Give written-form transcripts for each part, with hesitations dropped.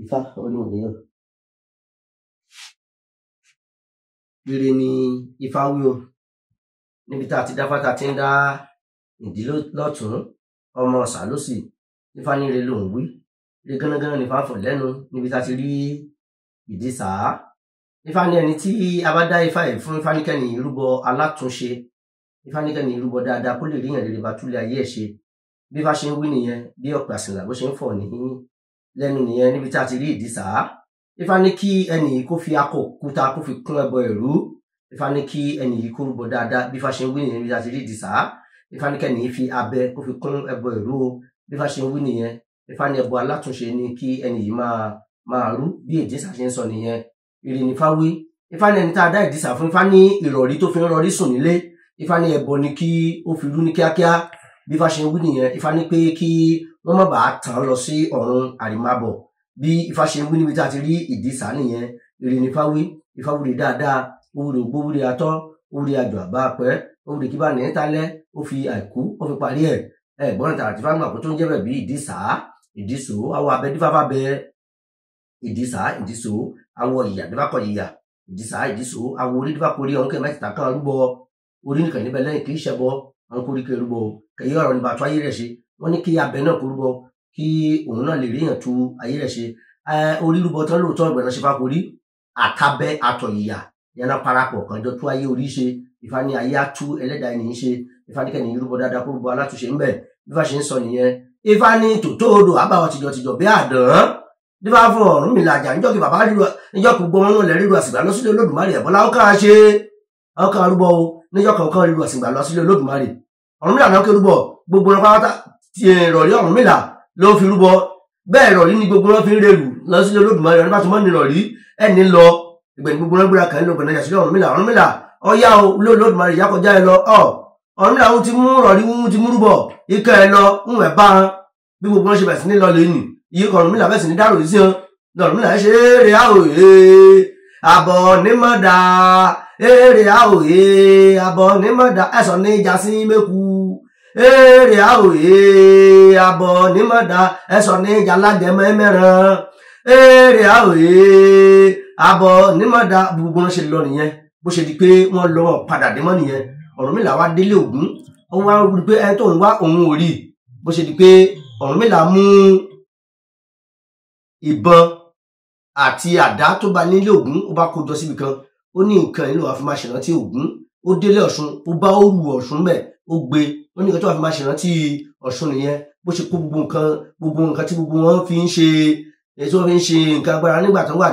Ifá olóore o. Ire ni Ifá wí o. Níbi tá a ti dáfá tá a ti ń dá ìdí lọ́tún ọmọ ọ̀sà lósì. Ifá ní ire lòún wí. Ire gánagánà ní Ifá fọ̀ lẹ́nu níbi tá a ti rí ìdí sàá. Ifá ní ẹni tí a bá dá Ifá yìí fún, Ifá ní kẹ́ni ìrúbọ alátúnṣe. Ifá ní kẹ́ni ìrúbọ dáadáa kó lè ríyàn rere bá túlẹ̀ ayé ẹ̀ ṣe. Bí Ifá ṣe ń wí nìyẹn, bí ọ̀pẹ àsìnlà bó ṣe ń fọ̀ ní lẹ́nu nìyẹn níbi tá a ti rí ìdí sàá. Ifá ní kí ẹni yìí kó fi akọ òkúta kó fi kún ẹbọ ẹ̀rú. Ifá ní kí ẹni yìí kó rúbọ dáadáa bí Ifá ṣe ń wí nìyẹn níbi tá a ti rí ìdí sàá. Ifá ní kẹ́ni yìí fi abẹ kó fi kún ẹbọ ẹ̀rú o bí Ifá ṣe ń wí nìyẹn. Ifá ní ẹbọ alátúnṣe ni kí ẹni yìí máa rú bí ìdí sàá ṣe ń sọ nìyẹn. Ire ni Ifá wí. Ifá ní ẹni tá a dá ìdí sàá fún, Ifá ní ìrọ̀rí tó fi ń rọrí sùn nílé. Ifá ní ẹbọ ni kí ó fi rú ní kíákíá bí Ifá ṣe ń wí nìyẹn. Ifá ní pé kí wọ́n má bàa tàn lọ sí ọ̀run àrèmábọ̀ bí Ifá ṣe ń wí níbi tá a ti rí ìdí sàá nìyẹn. Ire ni Ifá wí. Ifá wúre dáadáa, ó wúre ògbó, wúre atọ́, ó wúre àjò àbá pẹ́, ó wúre kí bá ní tálẹ́, ó fi àìkú ó fi parí ẹ̀. Ẹ̀gbọ́n tààrà tí Ifá gbà kó tó ń jẹ́ bẹ̀ bí ìdí sàá, ìdí sòó, awọ abẹ dífá fá bẹ ìdí sàá, ìdí sòó, awọ ìyà dífá kọ ìyà, ìdí sàá, ìdí sòó, awọ orí dífá korí ọ̀hún kẹ́ mẹ́tẹ̀ẹ̀ta kan rúbọ orí nìkan níbẹ̀ lẹ́yìn kì í ṣẹbọ àwọn korí kẹ́ rúbọ kẹ̀yí ọ̀rọ̀ nípa tó ayé rẹ̀ ṣe. Wọ́n ní kí abẹ náà kó rúbọ kí òun náà lè ríyàn tú ayé rẹ̀ ṣe. Orí rúbọ tán lóòótọ́ ìgbẹ̀nà ṣe fá korí àtàbẹ àtọ̀ ìyà yẹn náà parapọ̀ kan jọ tú ayé orí ṣe. Ifá ní ayé á tú ẹlẹ́dàá ẹni ṣe. Ifá ní kẹ́ni rúbọ dáadáa kó rúbọ alátúnṣe ńbẹ̀ bí Ifá ṣe ń sọ nìyẹn. Ifá ní tòótọ́ odò àbáwọ̀ tìjọ bí àdán dífá fún Ọ̀rúnmìlà àjà níjọ́ kí bàbá ríru níjọ́ kí gbogbo wọn lẹ̀ ríru àsìgbà lọ sílé Olódùmarè ẹ̀bọ́lá ó kàn ṣe àwọn kan rúbọ o níjọ́ kọ̀ọ̀kan ríru àsìgbà lọ sílé Olódùmarè. Ọ̀rúnmìlà náà kí rúbọ gbogbo wọn pátá ti ìrọ̀rí Ọ̀rúnmìlà ló fi rúbọ bẹ́ẹ̀ ìrọ̀rí ni gbogbo wọn fi ń rèrù lọ sílé Olódùmarè. ọ̀rẹ́ bá ti mọ́ ní ìrọ̀rí ẹni lọ ìgbẹ̀ni gbogbo wọn gbéra kàn ń lọ gbẹ̀nà sílé Ọ̀rúnmìlà. Ọ̀rúnmìlà ọ̀yá o Olódùmarè ìyá kọjá ẹ lọ Ọ̀rúnmìlà ń ti mú rọ̀rí ń ti mú rúbọ ikẹ́ ẹ lọ ń wẹ̀ bá bí gbogbo wọn ṣe bẹ̀rẹ̀ sí ní lọ lẹ́yìn iye kan Ọ̀rúnmìlà bẹ̀rẹ̀ sí ní dárò sí wọn. Ọ̀rúnmìlà ṣe èrè àwòye àbọ̀ nímọ̀dá èrè àwòye àbọ̀ nímọ̀dá ẹ̀sọ̀ ní ìjà sí mẹ́kù èrè àwòye àbọ̀ nímọ̀dá ẹ̀sọ̀ ní ìjà lágẹ̀mọ́ mẹ́ràn èrè àwòye àbọ̀ nímọ̀dá gbogbo wọn ṣe lọ nìyẹn. Bó ṣe di pé wọ́n lọ padà dé mọ́ nìyẹn. Ọ̀rúnmìlà wá délé Ògún wọ́n wá rí pé ẹni tó ń wá òun ò rí. Bó ṣe di pé Ọ̀rúnmìlà mú ìbọn àti àdá tó bá nílé Ògún ó bá kó jọ síbi kan. Ó ní nǹkan ìlú àfi máa ṣèrántí Ògún. Ó délé Ọ̀ṣun ó bá òru Ọ̀ṣun bẹ̀ ó gbé. Ó ní nǹkan tó wà fi máa ṣèrántí Ọ̀ṣun nìyẹn. Bó ṣe kó gbogbo nǹkan tí gbogbo wọn fi ń ṣe èyí tí wọ́n fi ń ṣe nǹkan agbára nígbà tó wà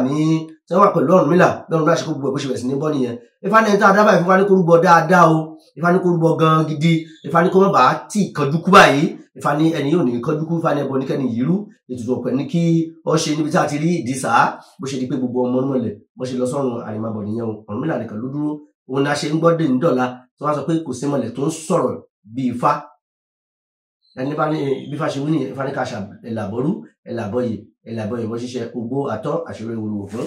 pẹ̀lú Ọ̀rúnmìlà lọ́run bá ṣe kó gbogbo ẹ̀ bó ṣe bẹ̀rẹ̀ sí ní bọ́ nìyẹn. Ifá ní ẹni tá a dábàá Ifá ní kó rúbọ dáadáa o. Ifá ní kó rúbọ gan gidi. Ifá ní kó má bàa tí kanjú kú báyìí. Ifá ní ẹni yóò ní kanjú kú. Ifá ní ẹbọ ní kẹ́ni yìí rú ètùtù ọ̀pẹ ní kí ọ ṣe níbi tá a ti rí ìdí sàá. Bó ṣe di pé gbogbo ọmọ mọ̀lẹ̀ bó ṣe lọ sọ́run àrèmábọ̀ nìyẹn o. Ọ̀rúnmìlà nìkan ló dúró. Òun ni a ṣe ń gbọ́ dé nídọ̀la tí wọ́n sọ pé kò sí mọ̀lẹ̀ tó ń sọ̀rọ̀ bí Ifá. Ẹni bá ní bí Ifá ṣe wí nìyẹn. Ifá ní ká ṣà ẹ̀làbọ̀rú ẹ̀làbọ̀yè bọ́ ṣiṣẹ́ ogbó àtọ́ àṣírí ìwòrò fún.